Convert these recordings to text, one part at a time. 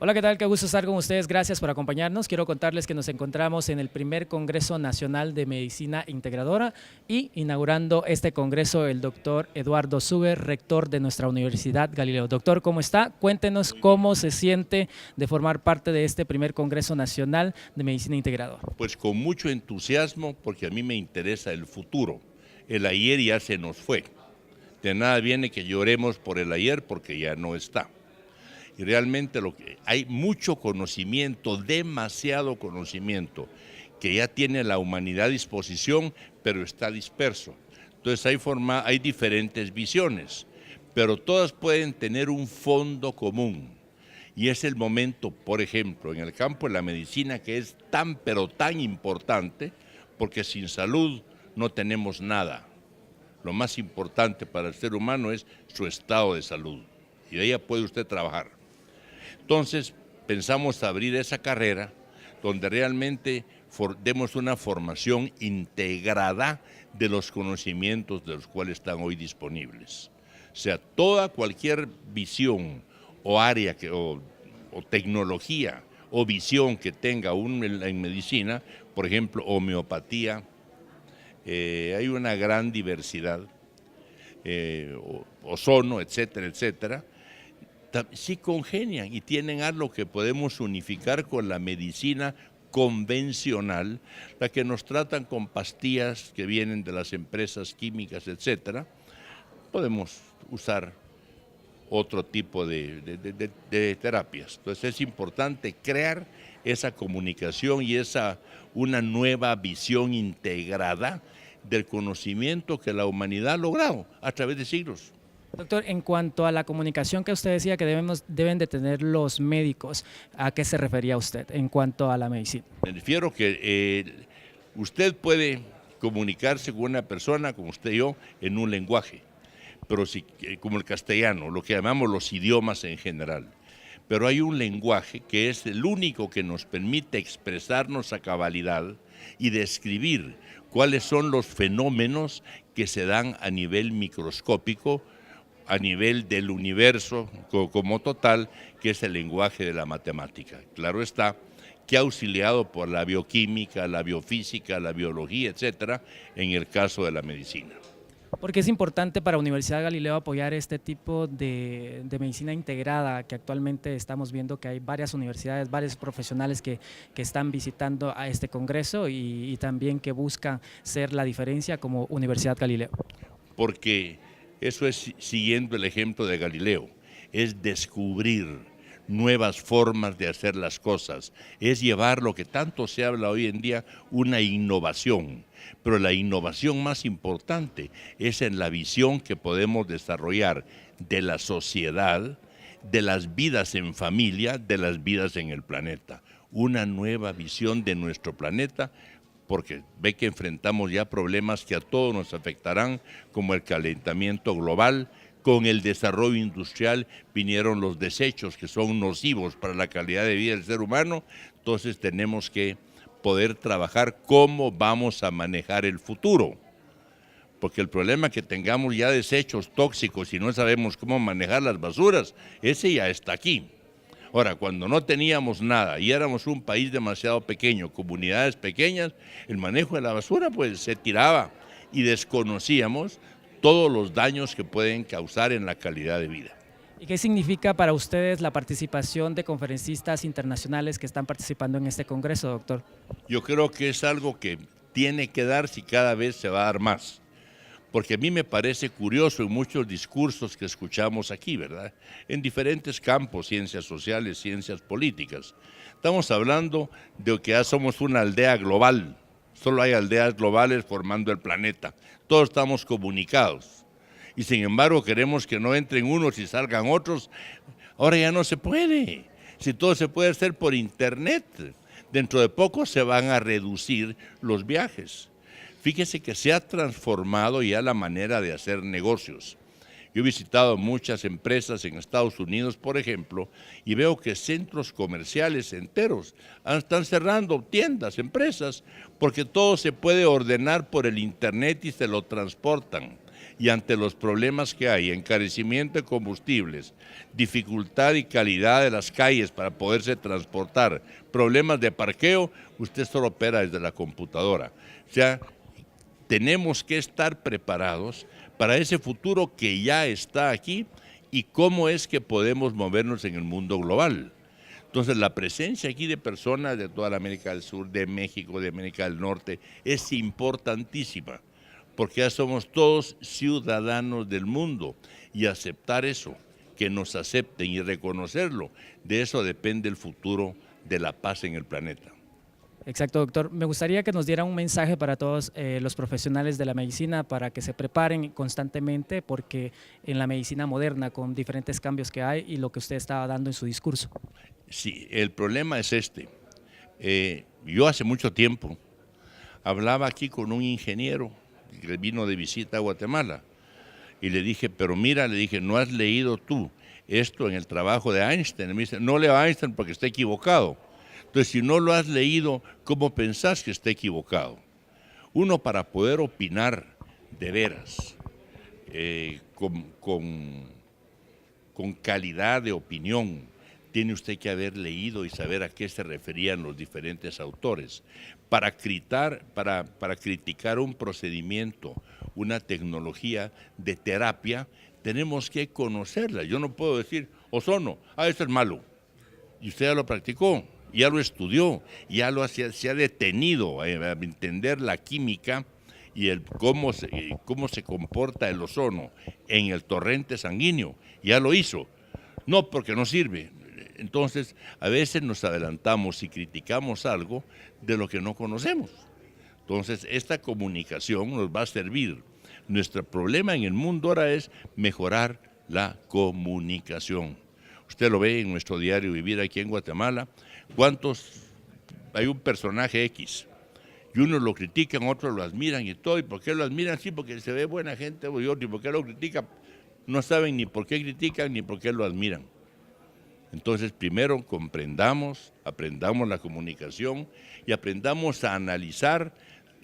Hola, ¿qué tal? Qué gusto estar con ustedes. Gracias por acompañarnos. Quiero contarles que nos encontramos en el primer Congreso Nacional de Medicina Integradora y inaugurando este congreso el doctor Eduardo Suger, rector de nuestra Universidad Galileo. Doctor, ¿cómo está? Cuéntenos cómo se siente de formar parte de este primer Congreso Nacional de Medicina Integradora. Pues con mucho entusiasmo, porque a mí me interesa el futuro. El ayer ya se nos fue. De nada viene que lloremos por el ayer porque ya no está. Y realmente hay mucho conocimiento, demasiado conocimiento, que ya tiene la humanidad a disposición, pero está disperso. Entonces hay diferentes visiones, pero todas pueden tener un fondo común. Y es el momento, por ejemplo, en el campo de la medicina, que es tan pero tan importante, porque sin salud no tenemos nada. Lo más importante para el ser humano es su estado de salud, y de ella puede usted trabajar. Entonces, pensamos abrir esa carrera donde realmente demos una formación integrada de los conocimientos de los cuales están hoy disponibles. O sea, cualquier visión o área o tecnología o visión que tenga uno en medicina, por ejemplo, homeopatía, hay una gran diversidad, ozono, etcétera, etcétera, sí congenian y tienen algo que podemos unificar con la medicina convencional, la que nos tratan con pastillas que vienen de las empresas químicas, etcétera. Podemos usar otro tipo de terapias. Entonces es importante crear esa comunicación y una nueva visión integrada del conocimiento que la humanidad ha logrado a través de siglos. Doctor, en cuanto a la comunicación que usted decía que deben de tener los médicos, ¿a qué se refería usted en cuanto a la medicina? Me refiero que usted puede comunicarse con una persona, como usted y yo, en un lenguaje, pero como el castellano, lo que llamamos los idiomas en general. Pero hay un lenguaje que es el único que nos permite expresarnos a cabalidad y describir cuáles son los fenómenos que se dan a nivel microscópico, a nivel del universo como total, que es el lenguaje de la matemática. Claro está que auxiliado por la bioquímica, la biofísica, la biología, etcétera, en el caso de la medicina. Porque es importante para Universidad Galileo apoyar este tipo de medicina integrada que actualmente estamos viendo que hay varias universidades, varios profesionales que están visitando a este congreso y también que buscan ser la diferencia como Universidad Galileo. Porque eso es siguiendo el ejemplo de Galileo, es descubrir nuevas formas de hacer las cosas, es llevar lo que tanto se habla hoy en día, una innovación. Pero la innovación más importante es en la visión que podemos desarrollar de la sociedad, de las vidas en familia, de las vidas en el planeta. Una nueva visión de nuestro planeta, porque ve que enfrentamos ya problemas que a todos nos afectarán, como el calentamiento global. Con el desarrollo industrial vinieron los desechos que son nocivos para la calidad de vida del ser humano. Entonces tenemos que poder trabajar cómo vamos a manejar el futuro, porque el problema que tengamos ya desechos tóxicos y no sabemos cómo manejar las basuras, ese ya está aquí. Ahora, cuando no teníamos nada y éramos un país demasiado pequeño, comunidades pequeñas, el manejo de la basura pues se tiraba y desconocíamos todos los daños que pueden causar en la calidad de vida. ¿Y qué significa para ustedes la participación de conferencistas internacionales que están participando en este congreso, doctor? Yo creo que es algo que tiene que darse y cada vez se va a dar más. Porque a mí me parece curioso en muchos discursos que escuchamos aquí, ¿verdad? En diferentes campos, ciencias sociales, ciencias políticas. Estamos hablando de que ya somos una aldea global. Solo hay aldeas globales formando el planeta. Todos estamos comunicados. Y sin embargo queremos que no entren unos y salgan otros. Ahora ya no se puede. Si todo se puede hacer por internet, dentro de poco se van a reducir los viajes. Fíjese que se ha transformado ya la manera de hacer negocios. Yo he visitado muchas empresas en Estados Unidos, por ejemplo, y veo que centros comerciales enteros están cerrando tiendas, empresas, porque todo se puede ordenar por el internet y se lo transportan. y ante los problemas que hay, encarecimiento de combustibles, dificultad y calidad de las calles para poderse transportar, problemas de parqueo, usted solo opera desde la computadora. O sea, tenemos que estar preparados para ese futuro que ya está aquí y cómo es que podemos movernos en el mundo global. Entonces, la presencia aquí de personas de toda la América del Sur, de México, de América del Norte, es importantísima, porque ya somos todos ciudadanos del mundo y aceptar eso, que nos acepten y reconocerlo, de eso depende el futuro de la paz en el planeta. Exacto, doctor. Me gustaría que nos diera un mensaje para todos los profesionales de la medicina para que se preparen constantemente, porque en la medicina moderna, con diferentes cambios que hay y lo que usted estaba dando en su discurso. Sí, el problema es este. Yo hace mucho tiempo hablaba aquí con un ingeniero que vino de visita a Guatemala y le dije, pero mira, le dije, ¿no has leído tú esto en el trabajo de Einstein? Y me dice, no leo a Einstein porque está equivocado. Entonces, si no lo has leído, ¿cómo pensás que está equivocado? Uno, para poder opinar de veras, con calidad de opinión, tiene usted que haber leído y saber a qué se referían los diferentes autores. Para criticar un procedimiento, una tecnología de terapia, tenemos que conocerla. Yo no puedo decir, ozono, esto es malo. Y usted ya lo practicó, ya lo estudió, ya se ha detenido a entender la química y cómo se comporta el ozono en el torrente sanguíneo. Ya lo hizo. No, porque no sirve. Entonces, a veces nos adelantamos y criticamos algo de lo que no conocemos. Entonces, esta comunicación nos va a servir. Nuestro problema en el mundo ahora es mejorar la comunicación. Usted lo ve en nuestro diario vivir aquí en Guatemala. Hay un personaje X y unos lo critican, otros lo admiran y todo. ¿Y por qué lo admiran? Sí, porque se ve buena gente, y otro, ¿y por qué lo critican? No saben ni por qué critican ni por qué lo admiran. Entonces, primero aprendamos la comunicación y aprendamos a analizar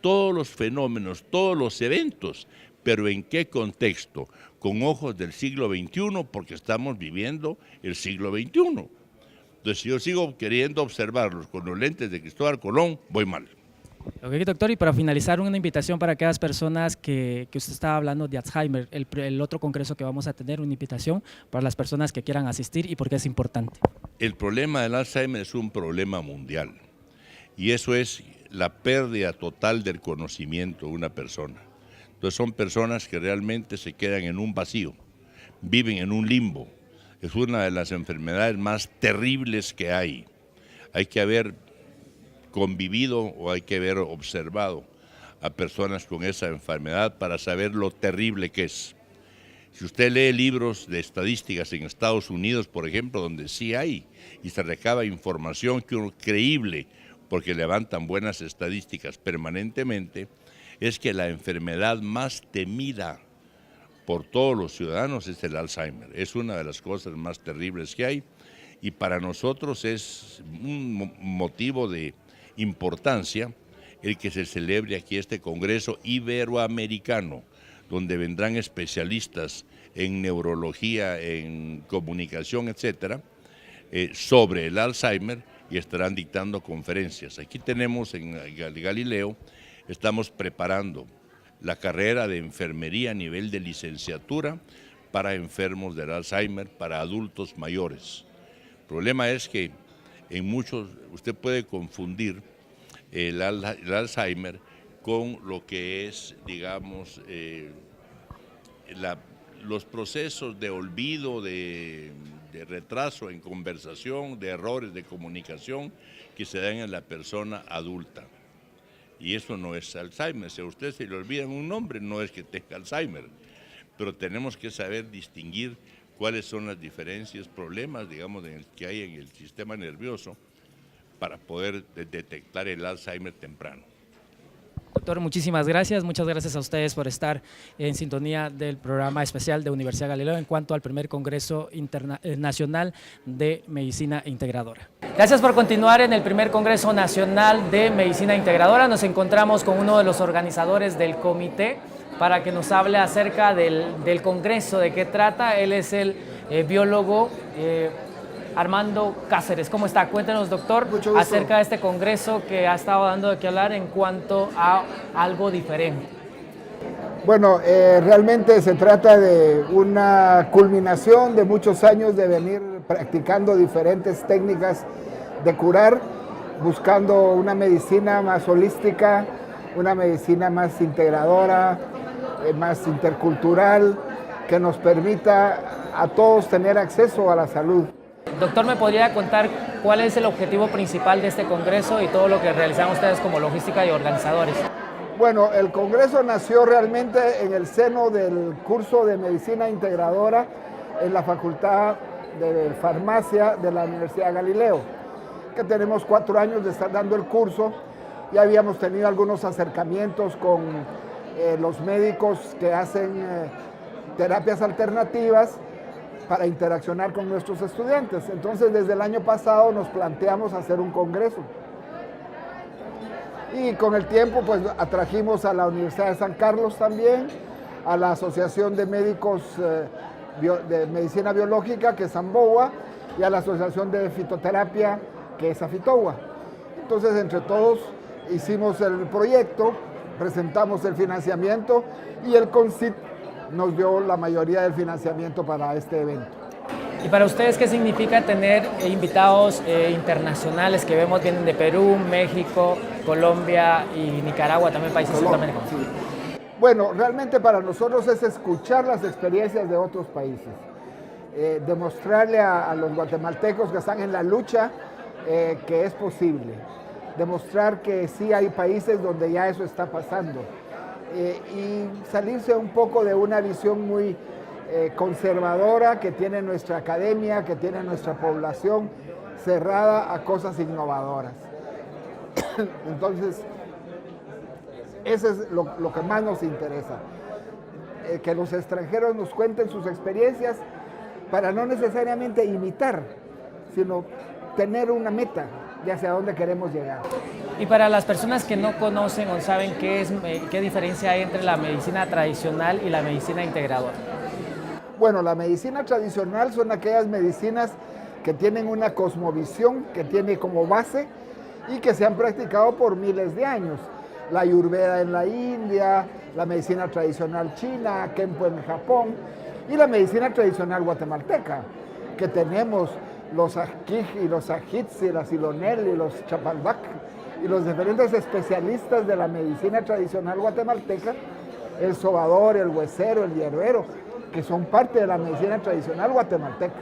todos los fenómenos, todos los eventos, pero ¿en qué contexto? Con ojos del siglo XXI, porque estamos viviendo el siglo XXI. Entonces, si yo sigo queriendo observarlos con los lentes de Cristóbal Colón, voy mal. Ok, doctor, y para finalizar, una invitación para aquellas personas que usted estaba hablando de Alzheimer, el otro congreso que vamos a tener, una invitación para las personas que quieran asistir y por qué es importante. El problema del Alzheimer es un problema mundial y eso es la pérdida total del conocimiento de una persona. Entonces son personas que realmente se quedan en un vacío, viven en un limbo. Es una de las enfermedades más terribles que hay. Hay que haber convivido o hay que haber observado a personas con esa enfermedad para saber lo terrible que es. Si usted lee libros de estadísticas en Estados Unidos, por ejemplo, donde sí hay y se recaba información creíble, porque levantan buenas estadísticas permanentemente, es que la enfermedad más temida por todos los ciudadanos es el Alzheimer. Es una de las cosas más terribles que hay y para nosotros es un motivo de importancia el que se celebre aquí este Congreso Iberoamericano, donde vendrán especialistas en neurología, en comunicación, etcétera, sobre el Alzheimer y estarán dictando conferencias. Aquí tenemos en Galileo, estamos preparando la carrera de enfermería a nivel de licenciatura para enfermos del Alzheimer, para adultos mayores. El problema es que en muchos, usted puede confundir el Alzheimer con lo que es, digamos, los procesos de olvido, de retraso en conversación, de errores de comunicación que se dan en la persona adulta. Y eso no es Alzheimer. Si a usted se le olvida un nombre, no es que tenga Alzheimer. Pero tenemos que saber distinguir cuáles son las diferencias, problemas, digamos, que hay en el sistema nervioso para poder detectar el Alzheimer temprano. doctor, muchísimas gracias. Muchas gracias a ustedes por estar en sintonía del programa especial de Universidad Galileo en cuanto al primer Congreso Nacional de Medicina Integradora. Gracias por continuar en el primer Congreso Nacional de Medicina Integradora. Nos encontramos con uno de los organizadores del comité para que nos hable acerca del Congreso, de qué trata. Él es el biólogo Armando Cáceres. ¿Cómo está? Cuéntenos, doctor, acerca de este congreso que ha estado dando de qué hablar en cuanto a algo diferente. Bueno, realmente se trata de una culminación de muchos años de venir practicando diferentes técnicas de curar, buscando una medicina más holística, una medicina más integradora, más intercultural, que nos permita a todos tener acceso a la salud. Doctor, ¿me podría contar cuál es el objetivo principal de este congreso y todo lo que realizan ustedes como logística y organizadores? Bueno, el congreso nació realmente en el seno del curso de medicina integradora en la Facultad de Farmacia de la Universidad Galileo, que tenemos 4 años de estar dando el curso. Ya habíamos tenido algunos acercamientos con los médicos que hacen terapias alternativas para interaccionar con nuestros estudiantes. Entonces, desde el año pasado nos planteamos hacer un congreso. Y con el tiempo, pues, atrajimos a la Universidad de San Carlos también, a la Asociación de Médicos de Medicina Biológica, que es AMBOA, y a la Asociación de Fitoterapia, que es AFITOA. Entonces, entre todos, hicimos el proyecto, presentamos el financiamiento y el CONCYT nos dio la mayoría del financiamiento para este evento. ¿Y para ustedes qué significa tener invitados internacionales que vemos vienen de Perú, México, Colombia y Nicaragua, también países centroamericanos? Sí. Bueno, realmente para nosotros es escuchar las experiencias de otros países, demostrarle a los guatemaltecos que están en la lucha que es posible, demostrar que sí hay países donde ya eso está pasando. Y salirse un poco de una visión muy conservadora que tiene nuestra academia, que tiene nuestra población cerrada a cosas innovadoras. Entonces, eso es lo que más nos interesa, que los extranjeros nos cuenten sus experiencias para no necesariamente imitar, sino tener una meta de hacia dónde queremos llegar. Y para las personas que no conocen o saben qué diferencia hay entre la medicina tradicional y la medicina integradora. Bueno, la medicina tradicional son aquellas medicinas que tienen una cosmovisión, que tiene como base y que se han practicado por miles de años. La Ayurveda en la India, la medicina tradicional china, Kenpo en Japón y la medicina tradicional guatemalteca, que tenemos los Ajquij y los Ajits y la Silonel y los Chapalbac y los diferentes especialistas de la medicina tradicional guatemalteca, el sobador, el huesero, el hierbero, que son parte de la medicina tradicional guatemalteca.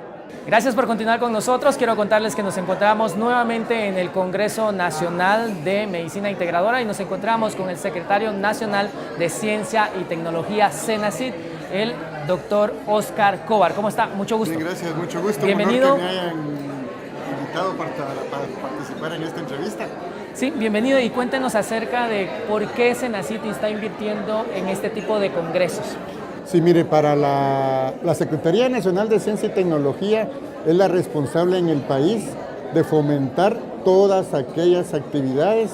Gracias por continuar con nosotros. Quiero contarles que nos encontramos nuevamente en el Congreso Nacional de Medicina Integradora y nos encontramos con el secretario nacional de Ciencia y Tecnología, CENACIT, el doctor Oscar Cobar. ¿Cómo está? Mucho gusto. Sí, gracias, mucho gusto. Bienvenido. Un honor que me hayan invitado para participar en esta entrevista. Sí, bienvenido y cuéntenos acerca de por qué CENACIT está invirtiendo en este tipo de congresos. Sí, mire, para la Secretaría Nacional de Ciencia y Tecnología es la responsable en el país de fomentar todas aquellas actividades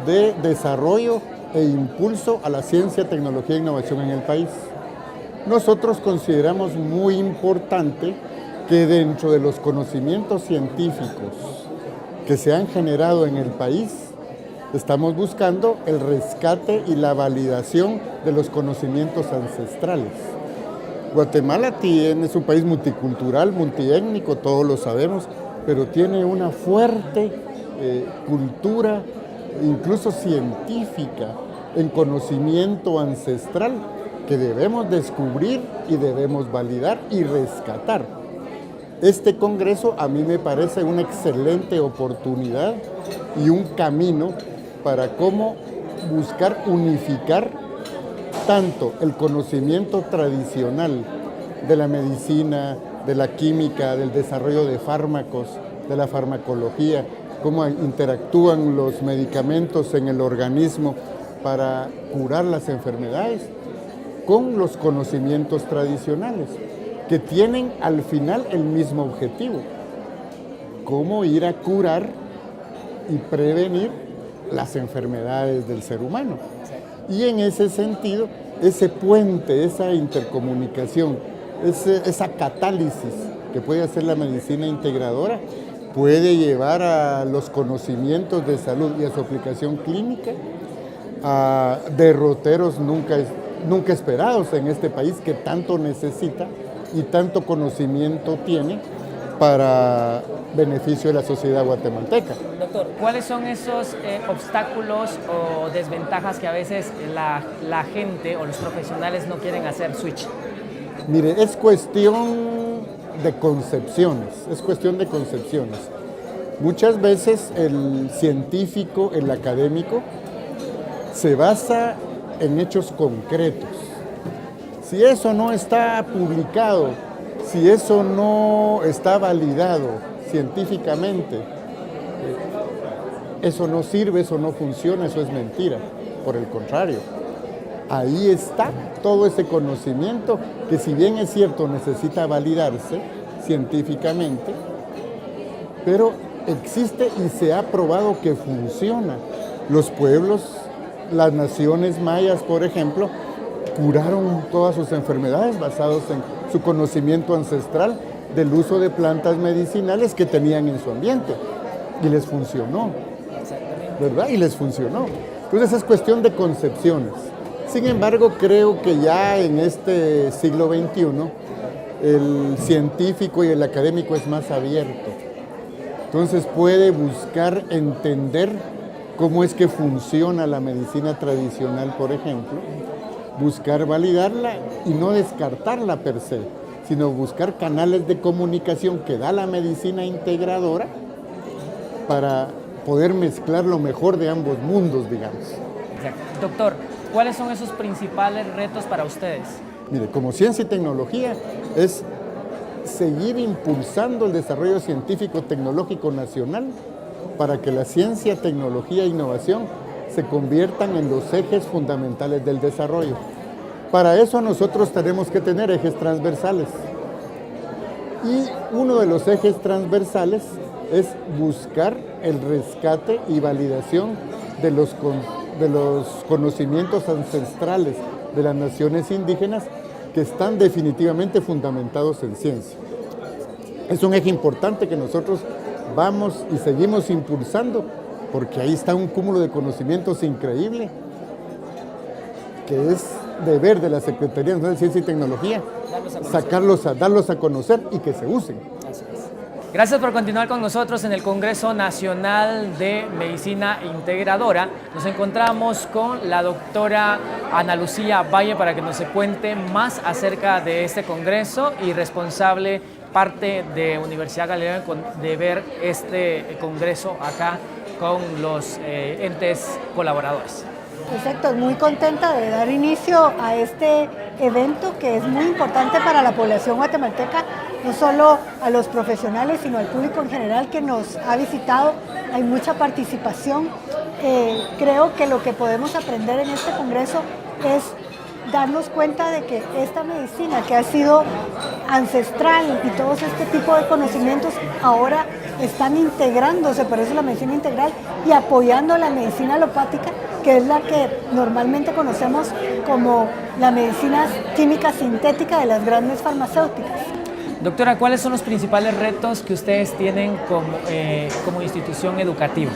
de desarrollo e impulso a la ciencia, tecnología e innovación en el país. Nosotros consideramos muy importante que dentro de los conocimientos científicos que se han generado en el país, estamos buscando el rescate y la validación de los conocimientos ancestrales. Guatemala es un país multicultural, multiétnico, todos lo sabemos, pero tiene una fuerte cultura, incluso científica, en conocimiento ancestral que debemos descubrir y debemos validar y rescatar. Este congreso a mí me parece una excelente oportunidad y un camino para cómo buscar unificar tanto el conocimiento tradicional de la medicina, de la química, del desarrollo de fármacos, de la farmacología, cómo interactúan los medicamentos en el organismo para curar las enfermedades con los conocimientos tradicionales, que tienen al final el mismo objetivo: cómo ir a curar y prevenir las enfermedades del ser humano. Y en ese sentido, ese puente, esa intercomunicación, esa catálisis que puede hacer la medicina integradora, puede llevar a los conocimientos de salud y a su aplicación clínica a derroteros nunca esperados en este país, que tanto necesita y tanto conocimiento tiene para beneficio de la sociedad guatemalteca. Doctor, ¿cuáles son esos obstáculos o desventajas que a veces la gente o los profesionales no quieren hacer switch? Mire, es cuestión de concepciones, Muchas veces el científico, el académico, se basa en hechos concretos. Si eso no está publicado, si eso no está validado científicamente, eso no sirve, eso no funciona, eso es mentira. Por el contrario, ahí está todo ese conocimiento que, si bien es cierto, necesita validarse científicamente, pero existe y se ha probado que funciona. Los pueblos, las naciones mayas, por ejemplo, curaron todas sus enfermedades basados en su conocimiento ancestral del uso de plantas medicinales que tenían en su ambiente, y les funcionó, ¿verdad? Y les funcionó. Entonces es cuestión de concepciones. Sin embargo, creo que ya en este siglo XXI el científico y el académico es más abierto. Entonces puede buscar entender cómo es que funciona la medicina tradicional, por ejemplo, buscar validarla y no descartarla per se, sino buscar canales de comunicación que da la medicina integradora para poder mezclar lo mejor de ambos mundos, digamos. Exacto. Doctor, ¿cuáles son esos principales retos para ustedes? Mire, como ciencia y tecnología es seguir impulsando el desarrollo científico tecnológico nacional para que la ciencia, tecnología e innovación se conviertan en los ejes fundamentales del desarrollo. Para eso nosotros tenemos que tener ejes transversales. Y uno de los ejes transversales es buscar el rescate y validación de los conocimientos ancestrales de las naciones indígenas, que están definitivamente fundamentados en ciencia. Es un eje importante que nosotros vamos y seguimos impulsando, porque ahí está un cúmulo de conocimientos increíble, que es deber de la Secretaría Nacional de Ciencia y Tecnología darlos a conocer y que se usen. Gracias por continuar con nosotros en el Congreso Nacional de Medicina Integradora. Nos encontramos con la doctora Ana Lucía Valle para que nos cuente más acerca de este congreso, y responsable parte de Universidad Galileo de ver este congreso acá con los entes colaboradores. Perfecto, muy contenta de dar inicio a este evento que es muy importante para la población guatemalteca, no solo a los profesionales, sino al público en general que nos ha visitado. Hay mucha participación. Creo que lo que podemos aprender en este congreso es darnos cuenta de que esta medicina, que ha sido ancestral, y todos este tipo de conocimientos ahora están integrándose, por eso la medicina integral, y apoyando la medicina alopática, que es la que normalmente conocemos como la medicina química sintética de las grandes farmacéuticas. Doctora, ¿cuáles son los principales retos que ustedes tienen como institución educativa?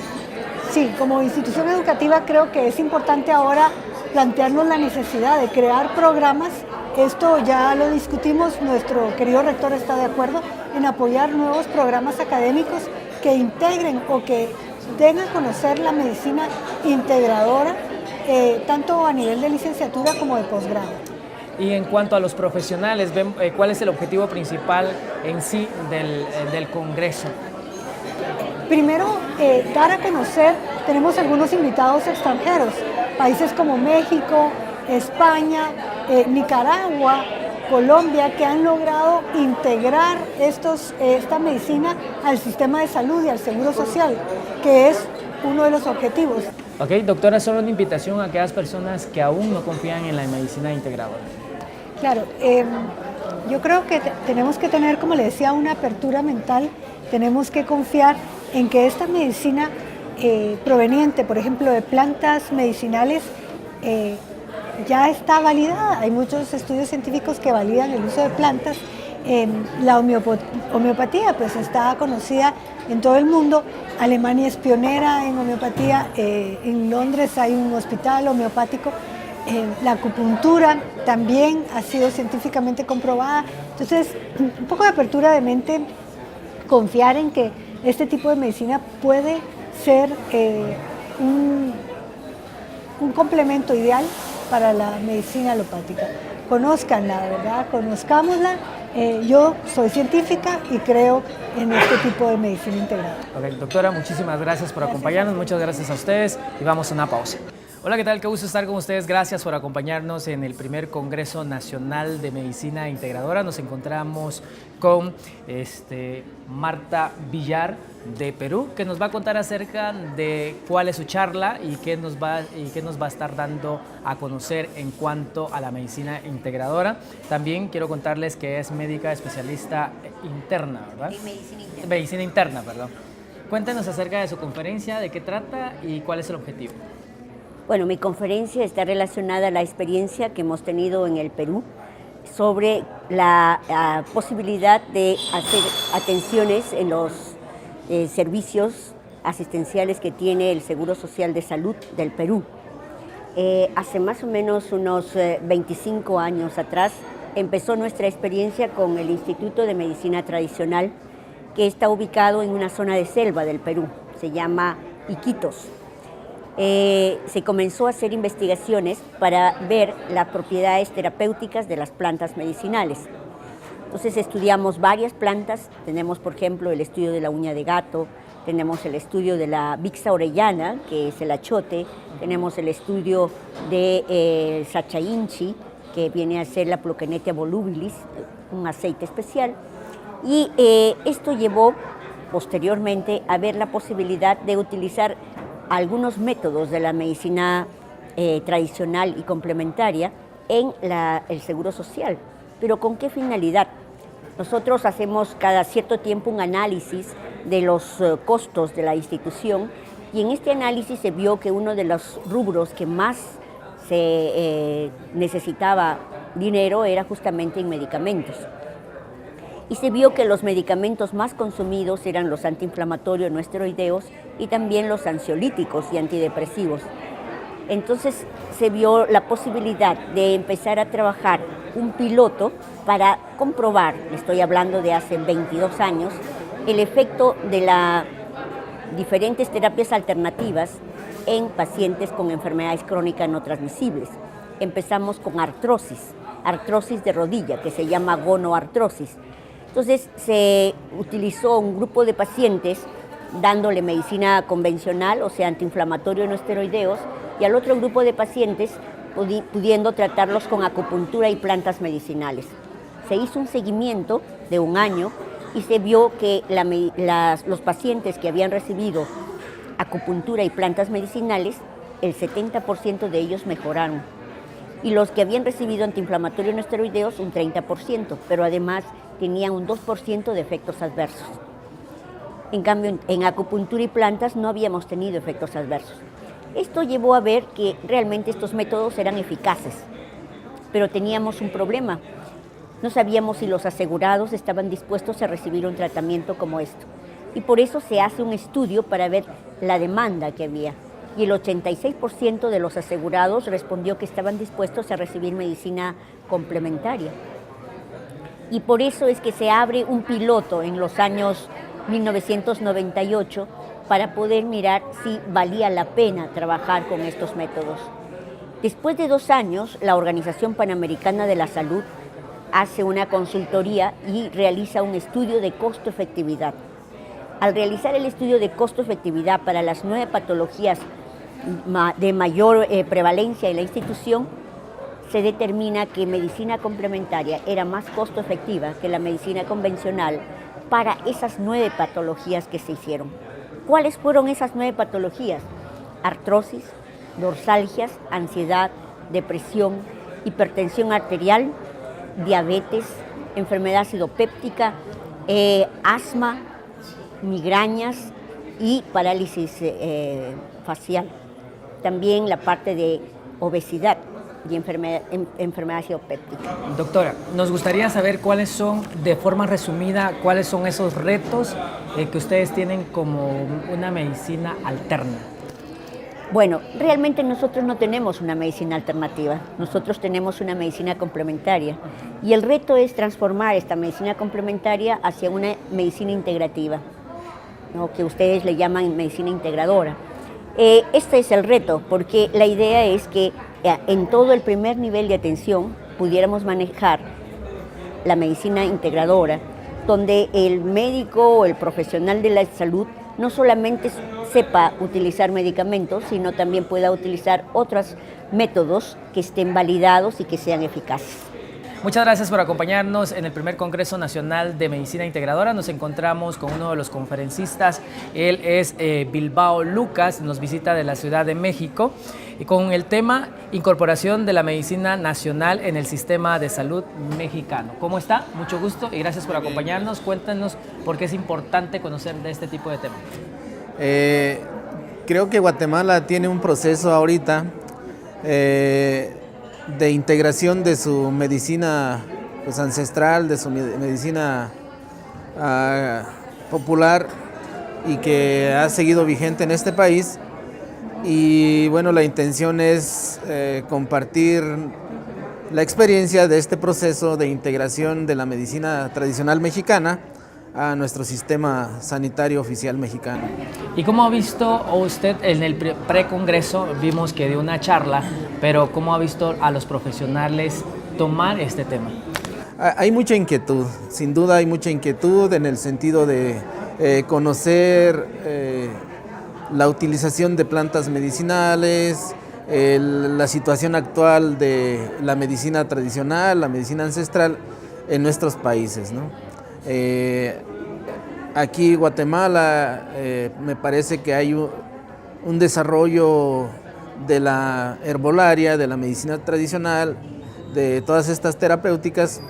Sí, como institución educativa creo que es importante ahora plantearnos la necesidad de crear programas. Esto ya lo discutimos, nuestro querido rector está de acuerdo en apoyar nuevos programas académicos que integren o que den a conocer la medicina integradora, tanto a nivel de licenciatura como de posgrado. Y en cuanto a los profesionales, ¿cuál es el objetivo principal en sí del Congreso? Primero, dar a conocer, tenemos algunos invitados extranjeros, países como México, España, Nicaragua, Colombia, que han logrado integrar esta medicina al sistema de salud y al seguro social, que es uno de los objetivos. Ok, doctora, solo una invitación a aquellas personas que aún no confían en la medicina integradora. Claro, yo creo que tenemos que tener, como le decía, una apertura mental, tenemos que confiar en que esta medicina proveniente, por ejemplo, de plantas medicinales, ya está validada. Hay muchos estudios científicos que validan el uso de plantas. La homeopatía pues está conocida en todo el mundo. Alemania es pionera en homeopatía. En Londres hay un hospital homeopático. La acupuntura también ha sido científicamente comprobada. Entonces, un poco de apertura de mente, confiar en que este tipo de medicina puede ser un complemento ideal para la medicina alopática. Conózcanla, ¿verdad? Conozcámosla. Yo soy científica y creo en este tipo de medicina integrada. Ok, doctora, muchísimas gracias por acompañarnos, muchas gracias a ustedes y vamos a una pausa. Hola, ¿qué tal? Qué gusto estar con ustedes. Gracias por acompañarnos en el primer Congreso Nacional de Medicina Integradora. Nos encontramos con Marta Villar de Perú, que nos va a contar acerca de cuál es su charla y qué nos va a estar dando a conocer en cuanto a la medicina integradora. También quiero contarles que es médica especialista interna, ¿verdad? Medicina interna. Medicina interna, perdón. Cuéntenos acerca de su conferencia, de qué trata y cuál es el objetivo. Bueno, mi conferencia está relacionada a la experiencia que hemos tenido en el Perú sobre la posibilidad de hacer atenciones en los servicios asistenciales que tiene el Seguro Social de Salud del Perú. Hace más o menos unos 25 años atrás empezó nuestra experiencia con el Instituto de Medicina Tradicional, que está ubicado en una zona de selva del Perú, se llama Iquitos. Se comenzó a hacer investigaciones para ver las propiedades terapéuticas de las plantas medicinales. Entonces estudiamos varias plantas, tenemos por ejemplo el estudio de la uña de gato, tenemos el estudio de la Vixa orellana, que es el achote, tenemos el estudio de Sachainchi, que viene a ser la Ploquenetia volubilis, un aceite especial, y esto llevó posteriormente a ver la posibilidad de utilizar algunos métodos de la medicina tradicional y complementaria en el Seguro Social. ¿Pero con qué finalidad? Nosotros hacemos cada cierto tiempo un análisis de los costos de la institución y en este análisis se vio que uno de los rubros que más se necesitaba dinero era justamente en medicamentos. Y se vio que los medicamentos más consumidos eran los antiinflamatorios no esteroideos y también los ansiolíticos y antidepresivos. Entonces se vio la posibilidad de empezar a trabajar un piloto para comprobar, estoy hablando de hace 22 años, el efecto de las diferentes terapias alternativas en pacientes con enfermedades crónicas no transmisibles. Empezamos con artrosis de rodilla, que se llama gonoartrosis. Entonces se utilizó un grupo de pacientes dándole medicina convencional, o sea, antiinflamatorio no esteroideos, y al otro grupo de pacientes pudiendo tratarlos con acupuntura y plantas medicinales. Se hizo un seguimiento de un año y se vio que los pacientes que habían recibido acupuntura y plantas medicinales, el 70% de ellos mejoraron. Y los que habían recibido antiinflamatorios no esteroideos, un 30%, pero además tenían un 2% de efectos adversos. En cambio, en acupuntura y plantas no habíamos tenido efectos adversos. Esto llevó a ver que realmente estos métodos eran eficaces, pero teníamos un problema. No sabíamos si los asegurados estaban dispuestos a recibir un tratamiento como esto. Y por eso se hace un estudio para ver la demanda que había. Y el 86% de los asegurados respondió que estaban dispuestos a recibir medicina complementaria. Y por eso es que se abre un piloto en los años 1998 para poder mirar si valía la pena trabajar con estos métodos. Después de 2 años, la Organización Panamericana de la Salud hace una consultoría y realiza un estudio de costo-efectividad. Al realizar el estudio de costo-efectividad para las 9 patologías de mayor prevalencia en la institución, se determina que medicina complementaria era más costo efectiva que la medicina convencional para esas 9 patologías que se hicieron. ¿Cuáles fueron esas 9 patologías? artrosis, dorsalgias, ansiedad, depresión, hipertensión arterial, diabetes, enfermedad acidopéptica, asma, migrañas y parálisis facial. También la parte de obesidad y enfermedad acidopéptica. Doctora, nos gustaría saber cuáles son, de forma resumida, cuáles son esos retos que ustedes tienen como una medicina alterna. Bueno, realmente nosotros no tenemos una medicina alternativa, nosotros tenemos una medicina complementaria y el reto es transformar esta medicina complementaria hacia una medicina integrativa, ¿no?, que ustedes le llaman medicina integradora. Este es el reto, porque la idea es que en todo el primer nivel de atención pudiéramos manejar la medicina integradora, donde el médico o el profesional de la salud no solamente sepa utilizar medicamentos, sino también pueda utilizar otros métodos que estén validados y que sean eficaces. Muchas gracias por acompañarnos en el primer Congreso Nacional de Medicina Integradora. Nos encontramos con uno de los conferencistas. Él es Bilbao Lucas, nos visita de la Ciudad de México, y con el tema Incorporación de la Medicina Nacional en el Sistema de Salud Mexicano. ¿Cómo está? Mucho gusto y gracias por acompañarnos. Cuéntanos por qué es importante conocer de este tipo de temas. Creo que Guatemala tiene un proceso ahorita de integración de su medicina pues, ancestral, de su medicina popular y que ha seguido vigente en este país. Y bueno, la intención es compartir la experiencia de este proceso de integración de la medicina tradicional mexicana a nuestro sistema sanitario oficial mexicano. ¿Y cómo ha visto usted en el precongreso? Vimos que dio una charla, pero ¿cómo ha visto a los profesionales tomar este tema? Hay mucha inquietud, sin duda hay mucha inquietud en el sentido de conocer la utilización de plantas medicinales, la situación actual de la medicina tradicional, la medicina ancestral en nuestros países, ¿no? Aquí Guatemala me parece que hay un desarrollo de la herbolaria, de la medicina tradicional, de todas estas terapéuticas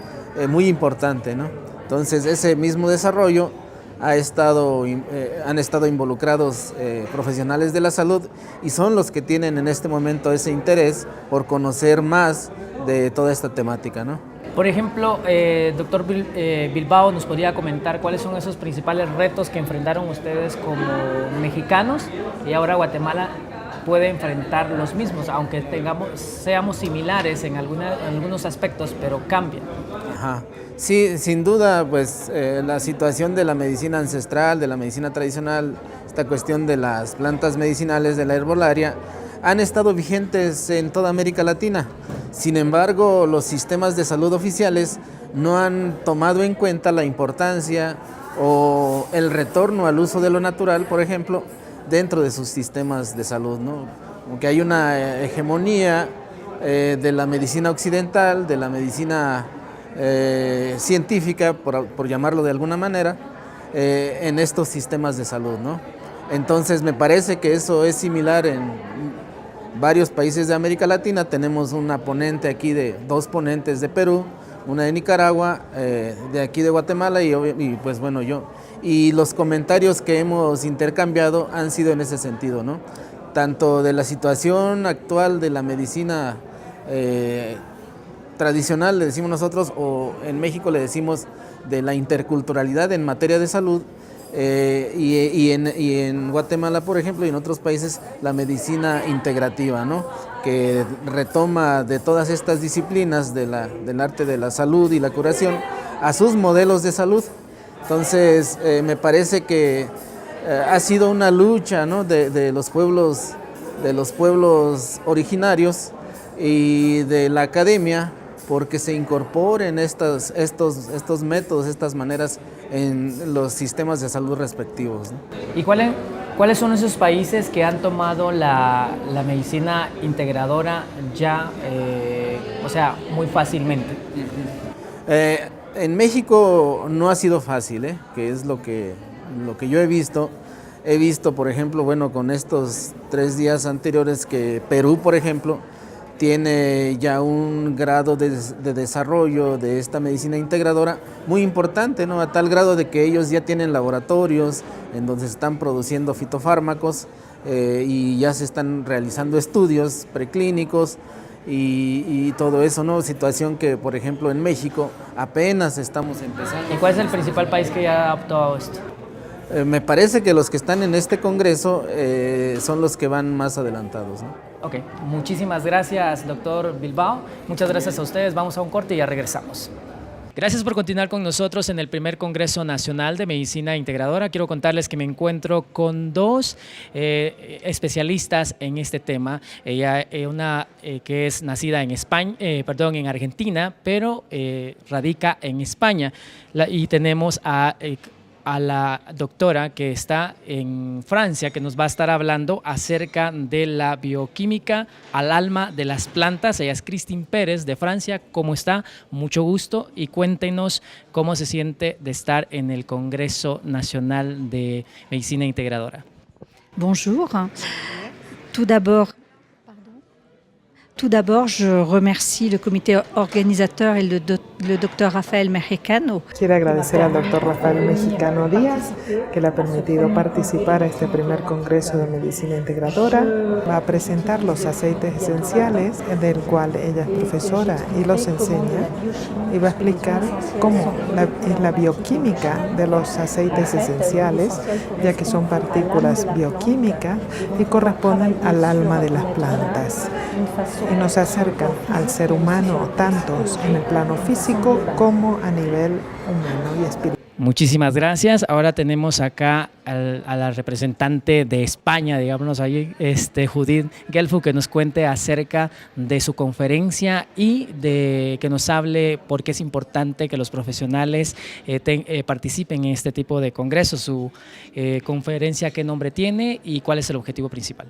muy importante, ¿no? Entonces ese mismo desarrollo han estado involucrados profesionales de la salud y son los que tienen en este momento ese interés por conocer más de toda esta temática, ¿no? Por ejemplo, doctor Bilbao, ¿nos podría comentar cuáles son esos principales retos que enfrentaron ustedes como mexicanos y ahora Guatemala puede enfrentar los mismos, aunque seamos similares en algunos aspectos, pero cambian? Ajá. Sí, sin duda, pues la situación de la medicina ancestral, de la medicina tradicional, esta cuestión de las plantas medicinales, de la herbolaria, han estado vigentes en toda América Latina. Sin embargo, los sistemas de salud oficiales no han tomado en cuenta la importancia o el retorno al uso de lo natural, por ejemplo, dentro de sus sistemas de salud, ¿no? Aunque hay una hegemonía de la medicina occidental, de la medicina científica, por llamarlo de alguna manera, en estos sistemas de salud, ¿no? Entonces me parece que eso es similar en varios países de América Latina. Tenemos una ponente aquí, dos ponentes de Perú, una de Nicaragua, de aquí de Guatemala y pues bueno, yo. Y los comentarios que hemos intercambiado han sido en ese sentido, ¿no? Tanto de la situación actual de la medicina tradicional, le decimos nosotros, o en México le decimos de la interculturalidad en materia de salud, y en Guatemala, por ejemplo, y en otros países, la medicina integrativa, ¿no? Que retoma de todas estas disciplinas del arte de la salud y la curación a sus modelos de salud. Entonces, me parece que ha sido una lucha, ¿no? de los pueblos originarios y de la academia, porque se incorporen estos métodos, estas maneras en los sistemas de salud respectivos, ¿no? ¿Y cuáles son esos países que han tomado la medicina integradora ya, o sea, muy fácilmente? En México no ha sido fácil, que es lo que yo he visto. He visto, por ejemplo, bueno, con estos 3 días anteriores que Perú, por ejemplo, tiene ya un grado de desarrollo de esta medicina integradora muy importante, ¿no? A tal grado de que ellos ya tienen laboratorios en donde se están produciendo fitofármacos y ya se están realizando estudios preclínicos y todo eso, ¿no? Situación que, por ejemplo, en México apenas estamos empezando. ¿Y cuál es el principal país que ya ha adoptado esto? Me parece que los que están en este congreso son los que van más adelantados, ¿no? Ok, muchísimas gracias, doctor Bilbao. Muchas gracias a ustedes. Vamos a un corte y ya regresamos. Gracias por continuar con nosotros en el primer Congreso Nacional de Medicina Integradora. Quiero contarles que me encuentro con 2 especialistas en este tema. Ella una que es nacida en España, en Argentina, pero radica en España. Y tenemos a la doctora que está en Francia, que nos va a estar hablando acerca de la bioquímica al alma de las plantas. Ella es Christine Pérez de Francia. ¿Cómo está? Mucho gusto y cuéntenos cómo se siente de estar en el Congreso Nacional de Medicina Integradora. Bonjour. Tout d'abord, je remercie le comité organisateur et le docteur Rafael Mexicano. Quiero agradecer al doctor Rafael Mexicano Díaz, que le ha permitido participar a este primer Congreso de Medicina Integradora. Va a presentar los aceites esenciales, del cual ella es profesora y los enseña, y va a explicar cómo es la bioquímica de los aceites esenciales, ya que son partículas bioquímicas y corresponden al alma de las plantas. Y nos acercan al ser humano tanto en el plano físico como a nivel humano y espiritual. Muchísimas gracias. Ahora tenemos acá a la representante de España, digámonos ahí, Judith Gelfu, que nos cuente acerca de su conferencia y de que nos hable por qué es importante que los profesionales participen en este tipo de congresos. Su conferencia, ¿qué nombre tiene y cuál es el objetivo principal?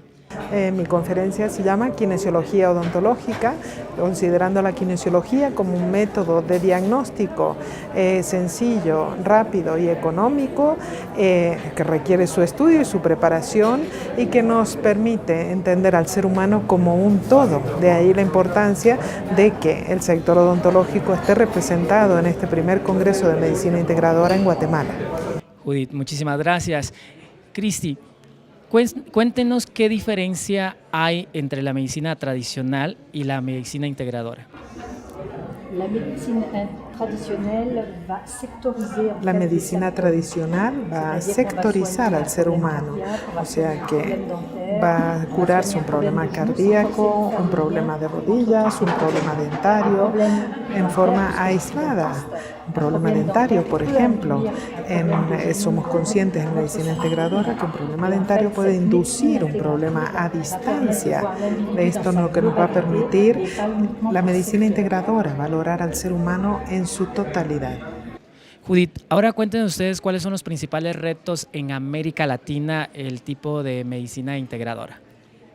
Mi conferencia se llama Kinesiología Odontológica, considerando la kinesiología como un método de diagnóstico sencillo, rápido y económico, que requiere su estudio y su preparación y que nos permite entender al ser humano como un todo. De ahí la importancia de que el sector odontológico esté representado en este primer Congreso de Medicina Integradora en Guatemala. Judith, muchísimas gracias. Cristi, cuéntenos qué diferencia hay entre la medicina tradicional y la medicina integradora. La medicina tradicional va a sectorizar al ser humano, o sea que va a curarse un problema cardíaco, un problema de rodillas, un problema dentario en forma aislada. Un problema dentario, por ejemplo, somos conscientes en medicina integradora que un problema dentario puede inducir un problema a distancia. Esto es lo que nos va a permitir la medicina integradora, valorar al ser humano en su totalidad. Judith, ahora cuéntenos ustedes cuáles son los principales retos en América Latina, el tipo de medicina integradora.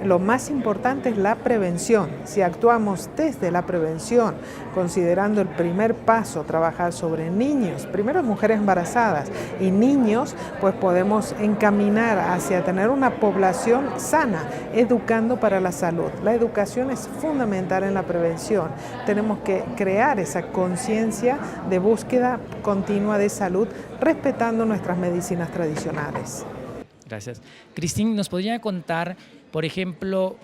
Lo más importante es la prevención. Si actuamos desde la prevención, considerando el primer paso, trabajar sobre niños, primero mujeres embarazadas y niños, pues podemos encaminar hacia tener una población sana, educando para la salud. La educación es fundamental en la prevención. Tenemos que crear esa conciencia de búsqueda continua de salud, respetando nuestras medicinas tradicionales. Gracias. Christine, ¿nos podría contar, por ejemplo,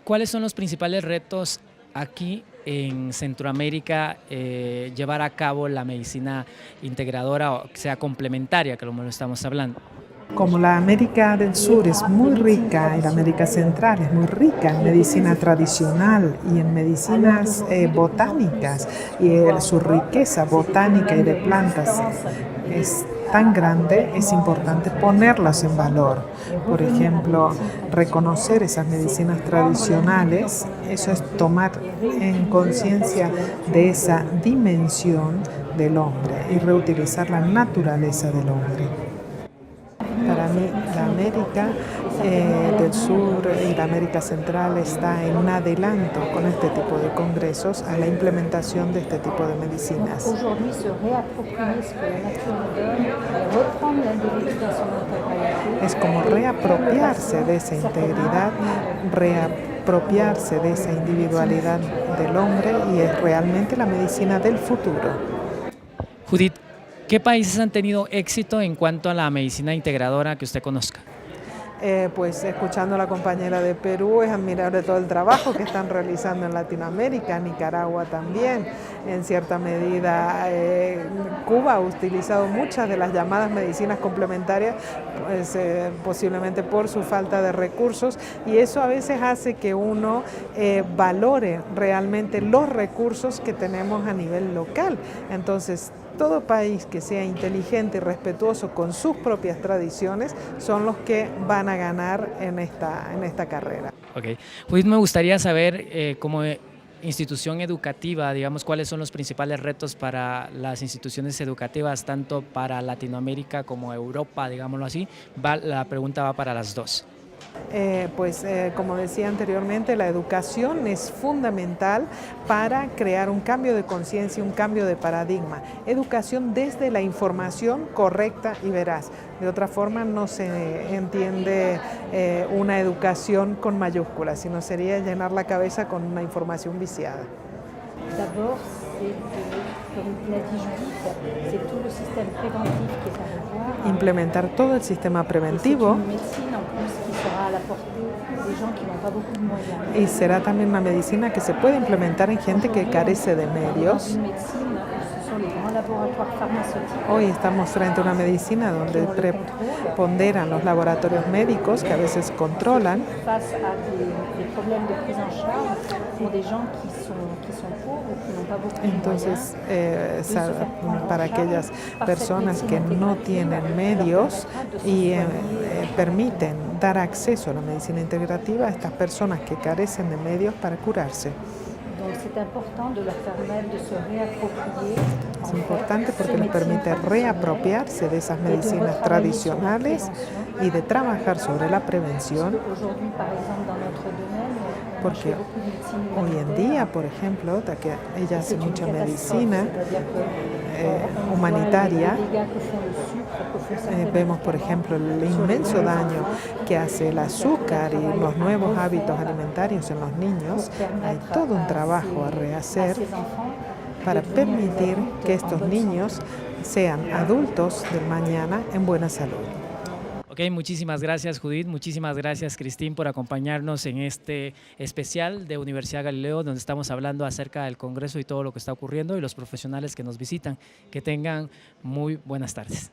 cuáles son los principales retos aquí en Centroamérica, llevar a cabo la medicina integradora o que sea complementaria, que lo estamos hablando? Como la América del Sur es muy rica y la América Central es muy rica en medicina tradicional y en medicinas botánicas, y su riqueza botánica y de plantas es tan grande, es importante ponerlas en valor. Por ejemplo, reconocer esas medicinas tradicionales, eso es tomar en conciencia de esa dimensión del hombre y reutilizar la naturaleza del hombre. Para mí, la América del Sur y la América Central está en un adelanto con este tipo de congresos a la implementación de este tipo de medicinas. Es como reapropiarse de esa integridad, reapropiarse de esa individualidad del hombre, y es realmente la medicina del futuro. Judith, ¿qué países han tenido éxito en cuanto a la medicina integradora que usted conozca? Pues escuchando a la compañera de Perú, es admirable todo el trabajo que están realizando en Latinoamérica, Nicaragua también. En cierta medida, Cuba ha utilizado muchas de las llamadas medicinas complementarias, pues, posiblemente por su falta de recursos, y eso a veces hace que uno valore realmente los recursos que tenemos a nivel local. Entonces, todo país que sea inteligente y respetuoso con sus propias tradiciones son los que van a ganar en esta carrera. Ok, pues me gustaría saber como institución educativa, digamos, cuáles son los principales retos para las instituciones educativas, tanto para Latinoamérica como Europa, digámoslo así. La pregunta va para las dos. Como decía anteriormente, la educación es fundamental para crear un cambio de conciencia, un cambio de paradigma. Educación desde la información correcta y veraz. De otra forma no se entiende una educación con mayúsculas, sino sería llenar la cabeza con una información viciada. Implementar todo el sistema preventivo, y será también una medicina que se puede implementar en gente que carece de medios. Hoy estamos frente a una medicina donde preponderan los laboratorios médicos que a veces controlan. Entonces, para aquellas personas que no tienen medios y permiten dar acceso a la medicina integrativa a estas personas que carecen de medios para curarse. Es importante porque les permite reapropiarse de esas medicinas tradicionales y de trabajar sobre la prevención. Porque hoy en día, por ejemplo, que ella hace mucha medicina humanitaria, vemos, por ejemplo, el inmenso daño que hace el azúcar y los nuevos hábitos alimentarios en los niños. Hay todo un trabajo a rehacer para permitir que estos niños sean adultos del mañana en buena salud. Ok, muchísimas gracias Judith, muchísimas gracias Cristín por acompañarnos en este especial de Universidad Galileo, donde estamos hablando acerca del Congreso y todo lo que está ocurriendo y los profesionales que nos visitan. Que tengan muy buenas tardes.